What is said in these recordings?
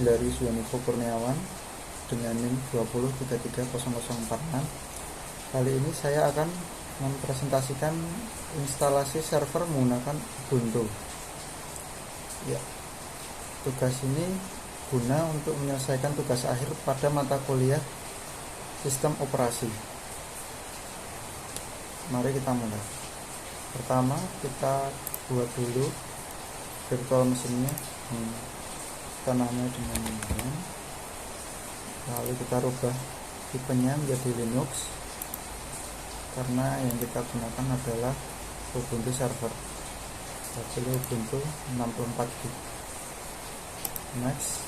Hilarius Yoniko Kurniawan dengan NIM 20330046. Kali ini saya akan mempresentasikan instalasi server menggunakan Ubuntu. Ya, tugas ini guna untuk menyelesaikan tugas akhir pada mata kuliah sistem operasi. Mari kita mulai. Pertama, kita buat dulu virtual mesinnya. Kita namai dengan ini. Lalu kita rubah tipenya menjadi Linux, karena yang kita gunakan adalah Ubuntu server. Kita pilih Ubuntu 64GB. Next,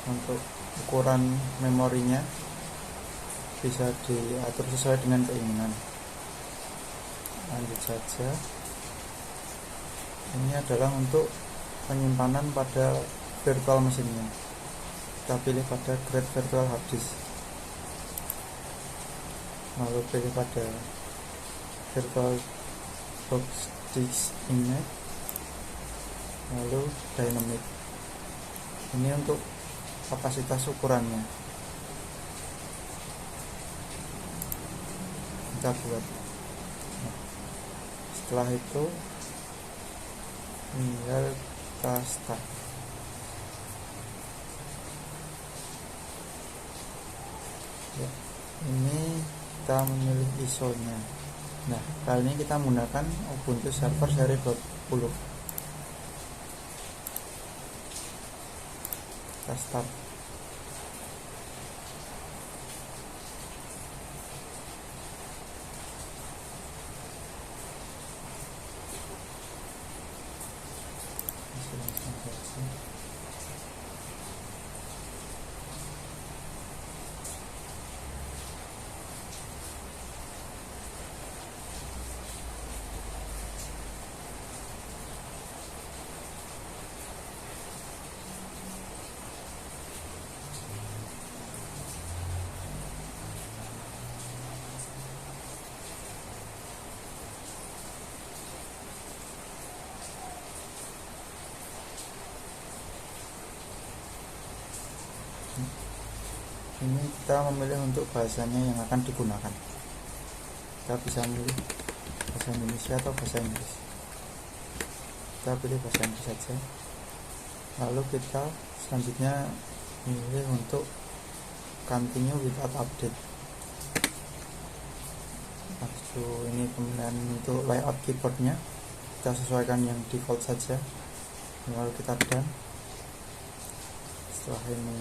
untuk ukuran memorinya bisa diatur sesuai dengan keinginan. Lanjut saja. Ini adalah untuk penyimpanan pada virtual mesinnya. Kita pilih pada Create Virtual Hard Disk, lalu pilih pada Virtual Box Disk Image, lalu Dynamic. Ini untuk kapasitas ukurannya. Kita buat. Setelah itu tinggal kita start. Ya, ini kita memilih ISO-nya. Nah, kali ini kita menggunakan Ubuntu server seri 20. Kita start. Ini kita memilih untuk bahasanya yang akan digunakan. Kita bisa memilih bahasa Indonesia atau bahasa Inggris. Kita pilih bahasa Inggris saja. Lalu kita selanjutnya memilih untuk continue without update. Ini kemudian untuk layout keyboardnya kita sesuaikan yang default saja. Lalu kita done. Setelah ini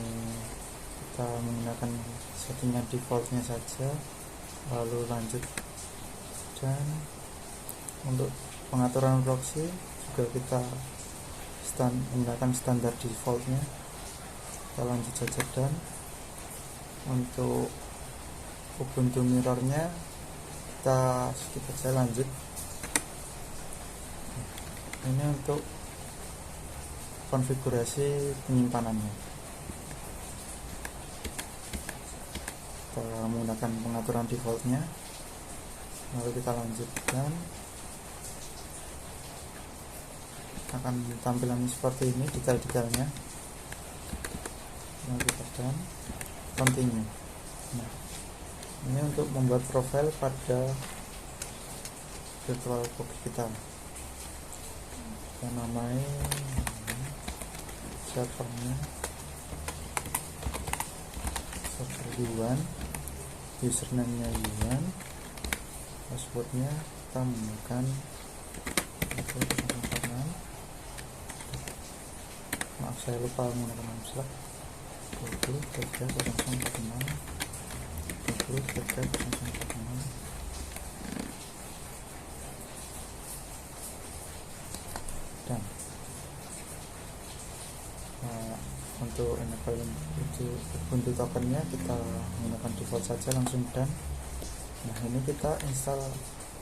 kita menggunakan settingan defaultnya saja, lalu lanjut. Dan untuk pengaturan proxy juga kita menggunakan standar defaultnya. Kita lanjut saja. Dan untuk Ubuntu mirrornya kita skip saja, lanjut. Ini untuk konfigurasi penyimpanannya. Kita menggunakan pengaturan defaultnya, lalu kita lanjutkan. Akan tampilan seperti ini detail-detailnya. Lalu kita dan continue. Nah, ini untuk membuat profil pada virtual box kita. Kita namai servernya server Yuan, username-nya Yuan, passwordnya kita menggunakan 046. Maaf, saya lupa menggunakan namslab 20330046 20330046. Dan untuk enable itu Ubuntu tokennya kita menggunakan default saja, langsung dan. Nah, ini kita install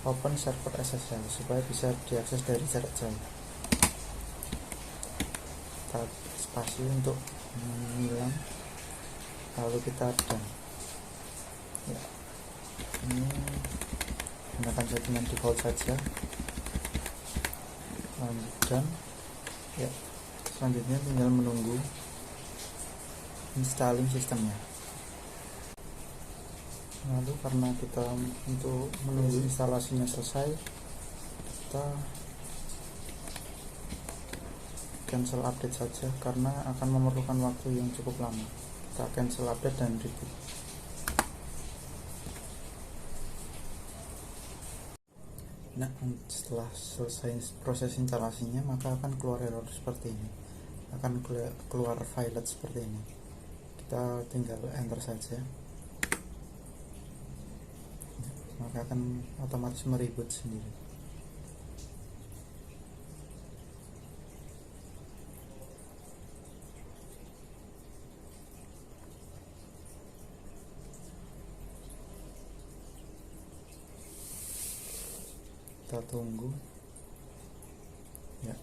Open Server SSL supaya bisa diakses dari jarak jauh. Kita spasi untuk mengilang, lalu kita dan. Ya, ini gunakan settingan default saja, lanjut dan. Ya, selanjutnya tinggal menunggu installing sistemnya. Lalu karena kita untuk menunggu instalasinya selesai, kita cancel update saja karena akan memerlukan waktu yang cukup lama. Kita cancel update dan reboot. Nah, setelah selesai proses instalasinya, maka akan keluar error seperti ini, akan keluar violet seperti ini. Kita tinggal enter saja, maka akan otomatis mereboot sendiri. Kita tunggu ya.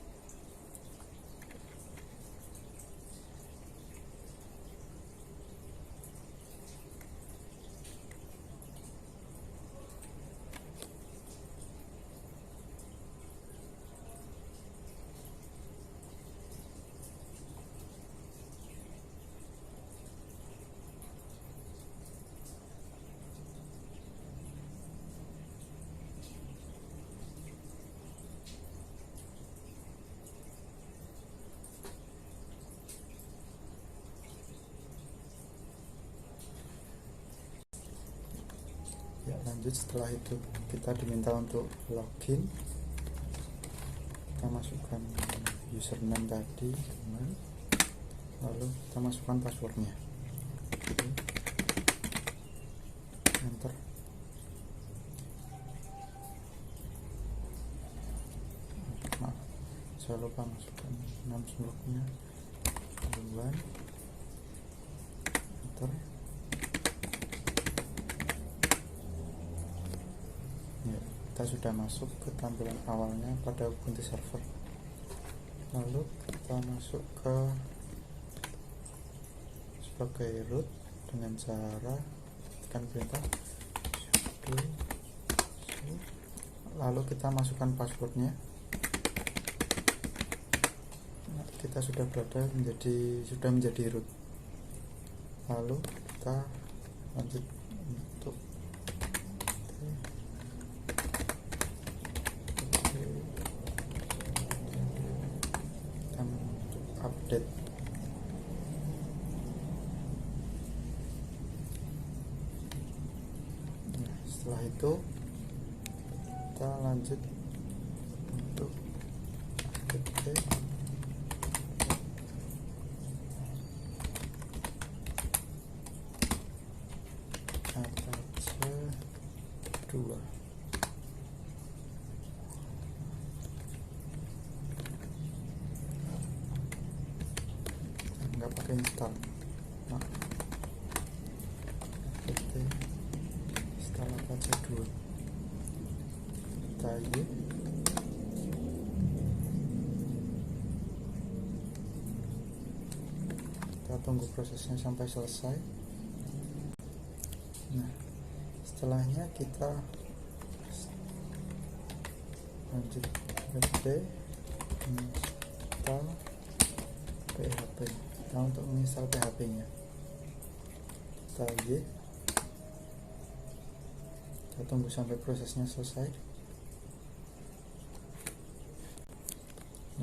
Ya, lanjut. Setelah itu kita diminta untuk login. Kita masukkan username tadi, lalu kita masukkan passwordnya. Enter. Maaf, saya lupa masukkan nama slotnya duluan. Enter. Ya, kita sudah masuk ke tampilan awalnya pada Ubuntu server. Lalu kita masuk ke sebagai root dengan cara tekan perintah sudo, lalu kita masukkan passwordnya. Nah, kita sudah menjadi root. Lalu kita lanjut untuk update. Nah, setelah itu kita lanjut untuk update Apache 2. Nggak pakai install. Nah, install Apache 2. Kita tunggu prosesnya sampai selesai. Nah, setelahnya kita lanjut install PHP. Kita untuk menginstal PHP nya kita tunggu sampai prosesnya selesai.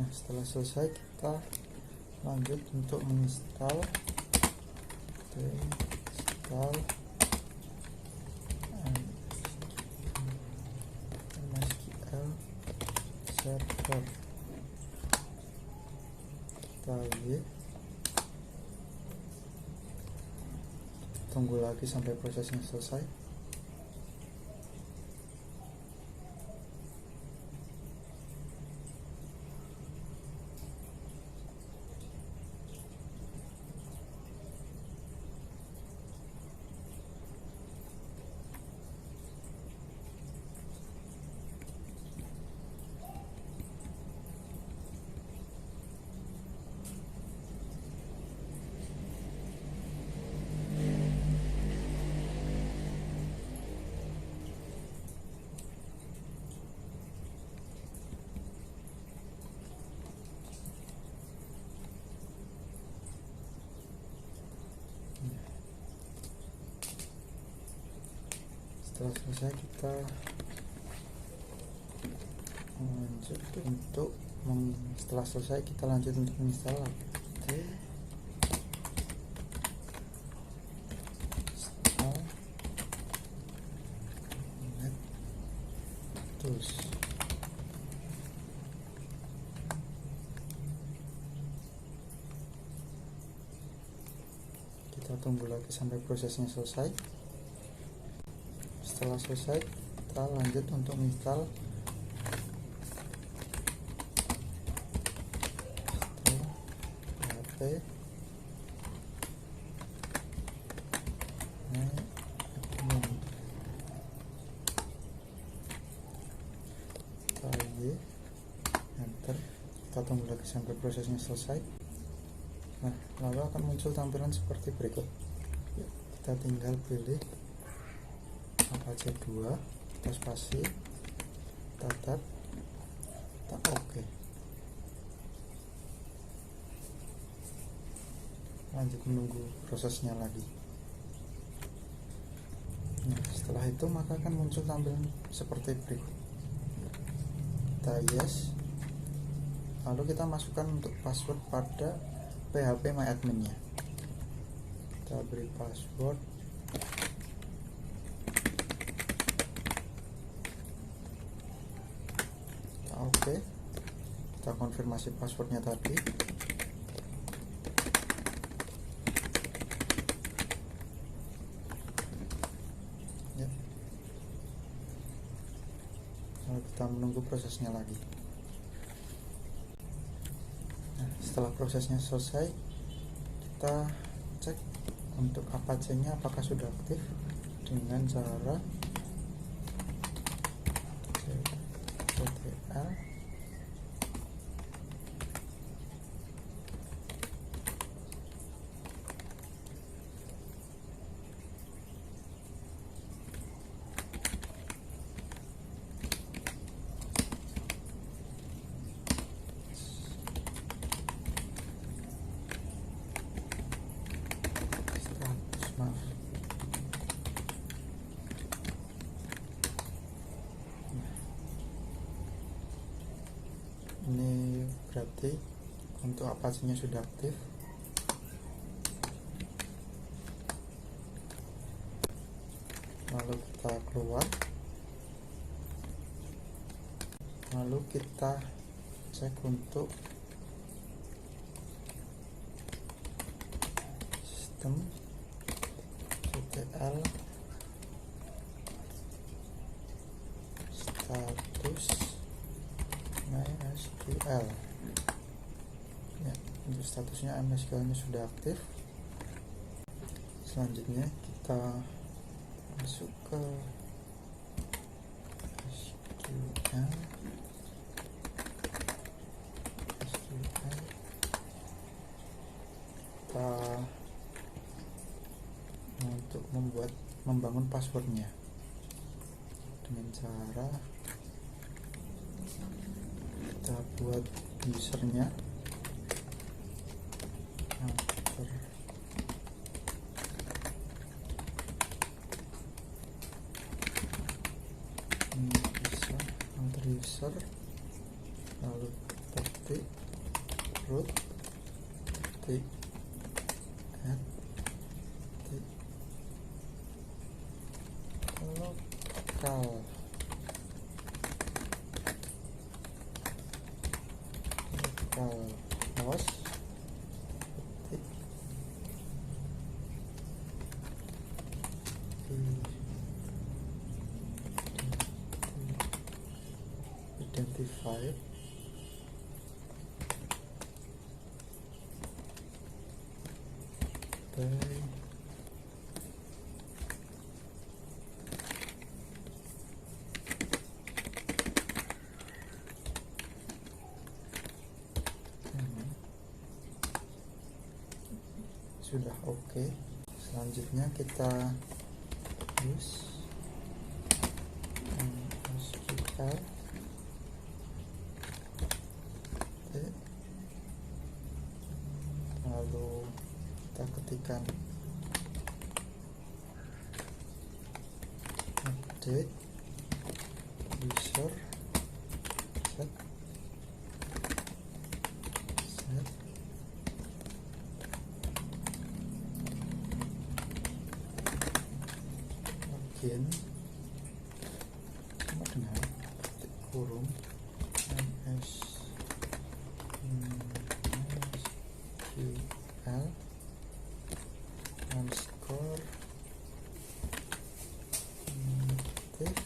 Nah, setelah selesai kita lanjut untuk menginstal MySQL server. Kita tunggu lagi sampai prosesnya selesai. Setelah selesai kita lanjut untuk setelah selesai kita lanjut untuk menginstal apt install net tools. Kita tunggu lagi sampai prosesnya selesai. Setelah selesai kita lanjut untuk install PHP admin. Enter. Kita tunggu lagi sampai prosesnya selesai. Nah, lalu akan muncul tampilan seperti berikut. Kita tinggal pilih Apache 2, kita spasi, kita tab, kita OK. Lanjut menunggu prosesnya lagi. Nah, setelah itu maka akan muncul tampilan seperti berikut. Kita yes, lalu kita masukkan untuk password pada PHP MyAdmin nya. Kita beri password, kita OK, kita konfirmasi passwordnya tadi. Ya. Lalu kita menunggu prosesnya lagi. Nah, setelah prosesnya selesai, kita cek untuk Apache-nya apakah sudah aktif dengan cara ctl maaf. Ini berarti untuk Apache-nya sudah aktif. Lalu kita keluar, lalu kita cek untuk sistem ctl status MySQL. Ya, untuk statusnya MySQL-nya sudah aktif. Selanjutnya kita masuk ke SQL. Kita untuk membangun passwordnya dengan cara kita buat usernya antar user, lalu ketik root ketik add ketik lokal host ketik identified by sudah oke. Selanjutnya kita use SQL lalu kita ketikkan update user set login sama dengan kurung MSQL underscore native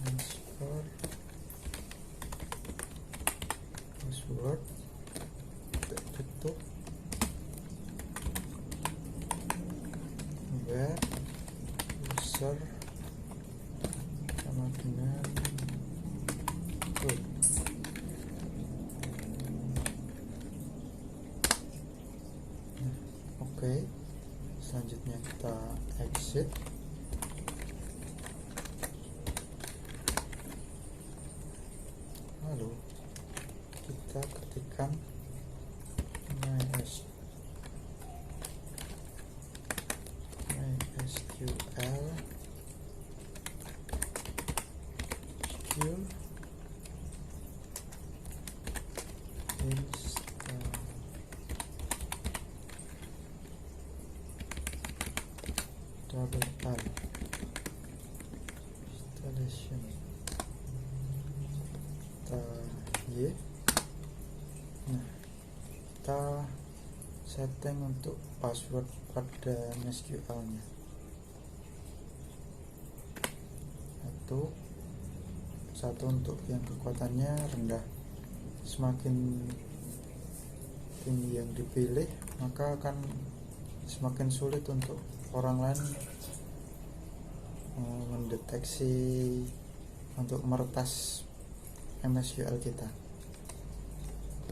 underscore password tutup where user sama dengan root. Oke, selanjutnya kita exit. Lalu kita ketikkan MySQL installation y. Nah, kita setting untuk password pada MySQL nya satu untuk yang kekuatannya rendah. Semakin tinggi yang dipilih, maka akan semakin sulit untuk orang lain mendeteksi untuk meretas MySQL kita.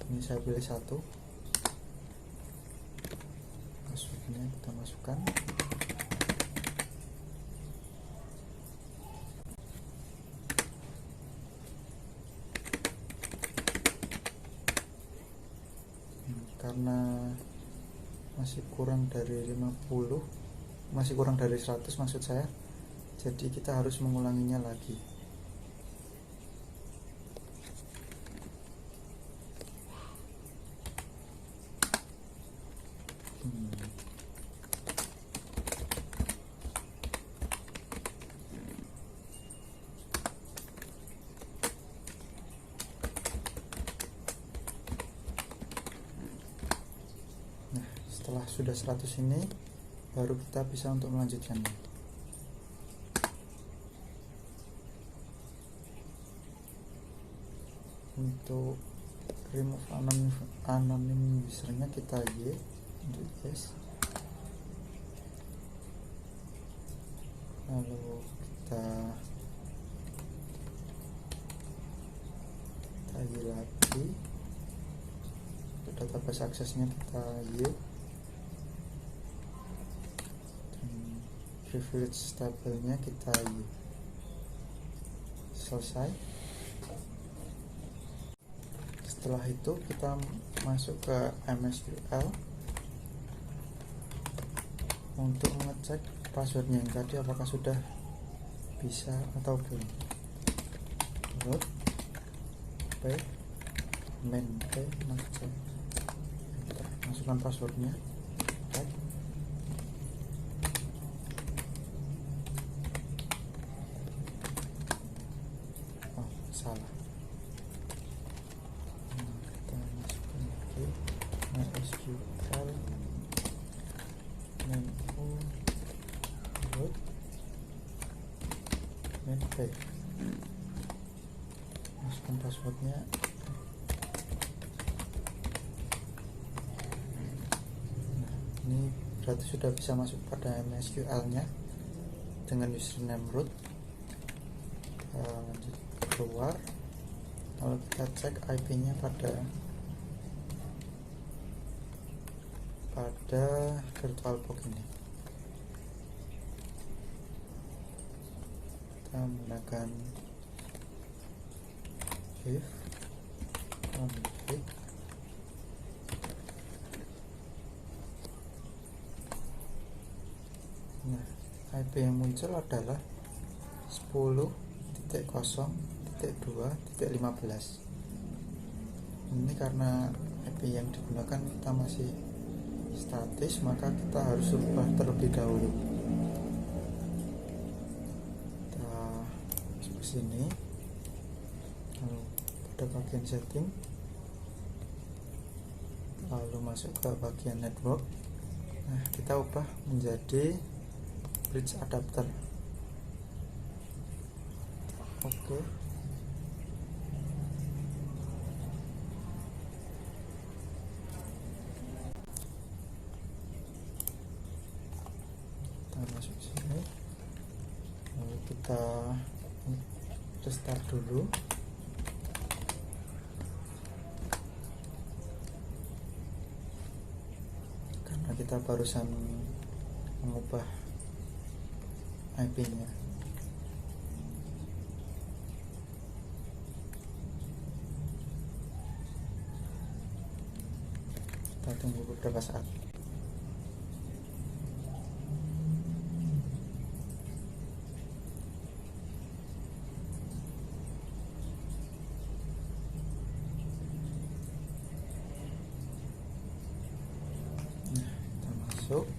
Ini saya pilih 1, passwordnya kita masukkan. Karena masih kurang dari 50, masih kurang dari 100 maksud saya, jadi kita harus mengulanginya lagi. Setelah sudah 100 ini, baru kita bisa untuk melanjutkannya. Untuk remove anonym usernya kita Y, untuk yes. Lalu kita Y lagi. Untuk database aksesnya kita Y. Privilege tabelnya kita Y. Selesai. Setelah itu kita masuk ke MySQL untuk mengecek passwordnya yang tadi apakah sudah bisa atau belum. Root p main p ngecek, masukkan passwordnya. Salah. Kita masukkan lagi MySQL main root main p, masukkan passwordnya. Nah, ini berarti sudah bisa masuk pada MySQL nya dengan username root. Lanjut keluar, lalu kita cek IP nya pada VirtualBox ini. Kita menggunakan if config nah IP yang muncul adalah 10.0.2.15. Ini karena IP yang digunakan kita masih statis, maka kita harus ubah terlebih dahulu. Kita masuk ke sini, lalu pada bagian setting, lalu masuk ke bagian network. Nah, kita ubah menjadi bridge adapter. Oke. Kita masuk sini, lalu kita restart dulu. Karena kita barusan mengubah IP-nya. Kita tunggu beberapa saat. Nah, kita masuk.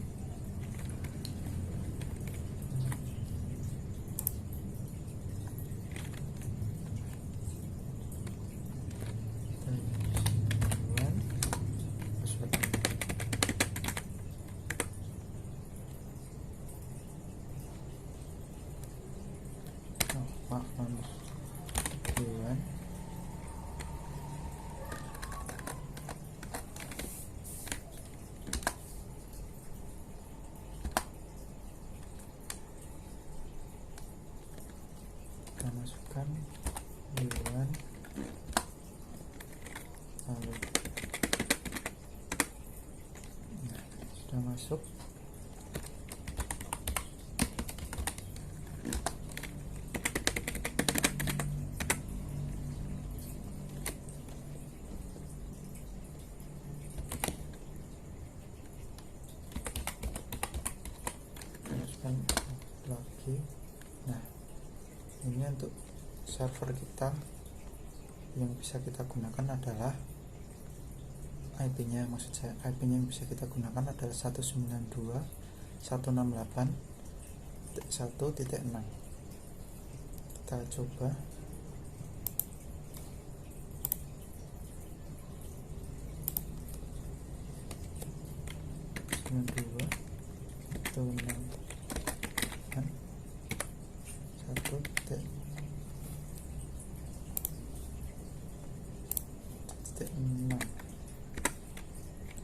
Maaf, duluan. Kita masukkan duluan, lalu nah, sudah masuk. Lagi. Nah, ini untuk server kita yang bisa kita gunakan adalah IP-nya, maksud saya IP-nya yang bisa kita gunakan adalah 192.168.1.6. Kita coba.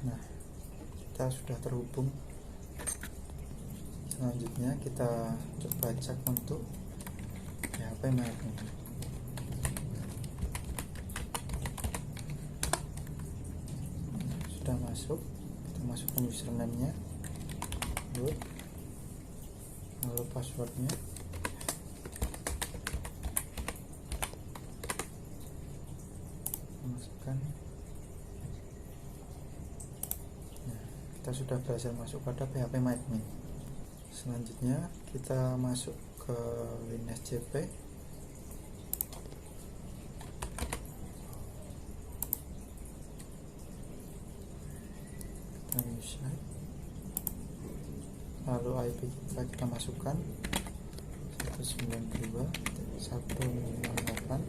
Nah, kita sudah terhubung. Selanjutnya kita coba cek untuk PHP MyAdmin. Sudah masuk. Kita masukkan username-nya, root, lalu passwordnya. Masukkan. Nah, kita sudah berhasil masuk pada PHP MyAdmin. Selanjutnya kita masuk ke WinSCP. Kita use site, lalu IP kita masukkan 192.168.1.6.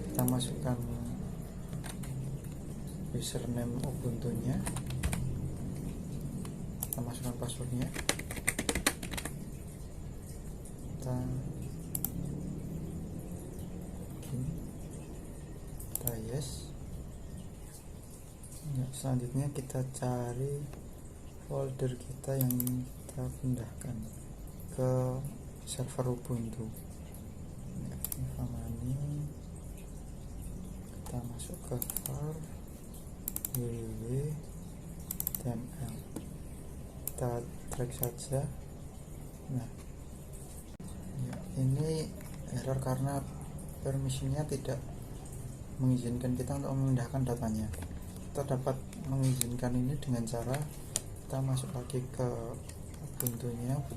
Kita masukkan username Ubuntu-nya, kita masukkan passwordnya, kita yes. Ya, selanjutnya kita cari folder kita yang kita pindahkan ke server Ubuntu. Infamani, kita masuk ke var www.tml, kita drag saja. Nah, ya, ini error karena permisinya tidak mengizinkan kita untuk memindahkan datanya. Kita dapat mengizinkan ini dengan cara kita masuk lagi ke Ubuntu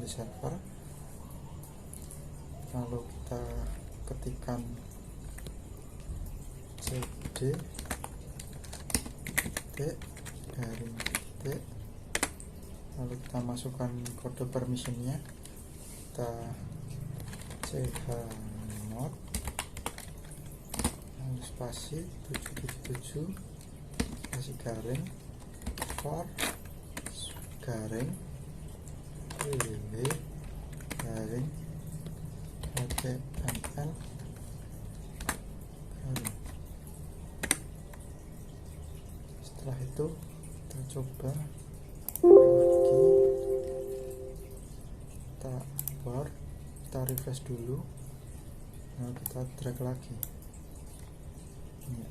server, lalu kita ketikkan cd titik garing titik, lalu kita masukkan kode permissionnya, kita chmod lalu spasi 777 spasi garing for garing www garing html garing. Setelah itu kita coba lagi, kita keluar, kita refresh dulu, lalu kita drag lagi. Ini.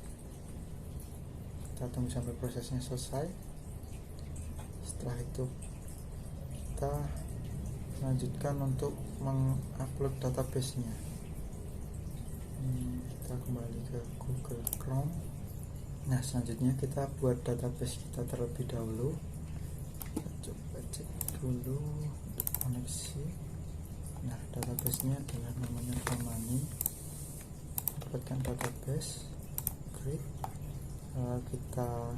Kita tunggu sampai prosesnya selesai. Setelah itu kita lanjutkan untuk mengupload database-nya. Kita kembali ke Google Chrome. Nah, selanjutnya kita buat database kita terlebih dahulu. Kita coba cek dulu koneksi. Nah, database-nya adalah namanya Tomani. Buatkan database, create. Kita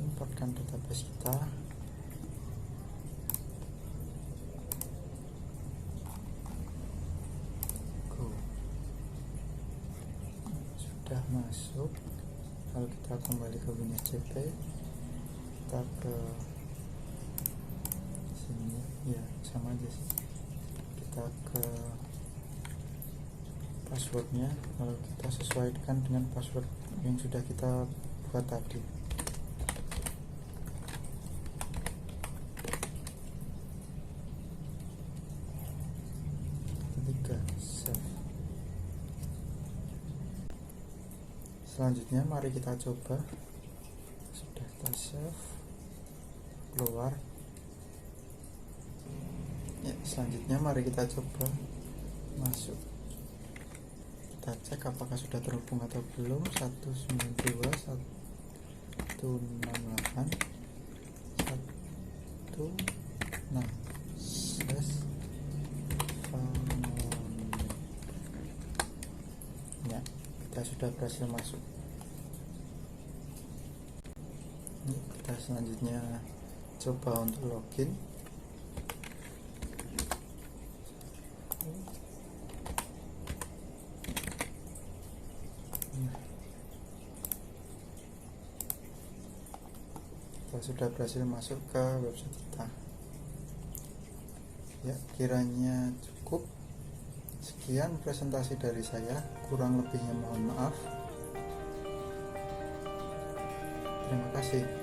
importkan database kita. Go. Sudah masuk. Lalu kita kembali ke WinSCP, kita ke sini, ya sama aja sih, kita ke passwordnya, lalu kita sesuaikan dengan password yang sudah kita buat tadi. Ketiga, save. Selanjutnya mari kita coba. Sudah kita save, keluar. Ya, selanjutnya mari kita coba masuk. Kita cek apakah sudah terhubung atau belum. 192.168.1.6 ya, kita sudah berhasil masuk. Ini kita selanjutnya coba untuk login. Kita sudah berhasil masuk ke website kita. Ya, kiranya cukup. Sekian presentasi dari saya, kurang lebihnya mohon maaf. Terima kasih.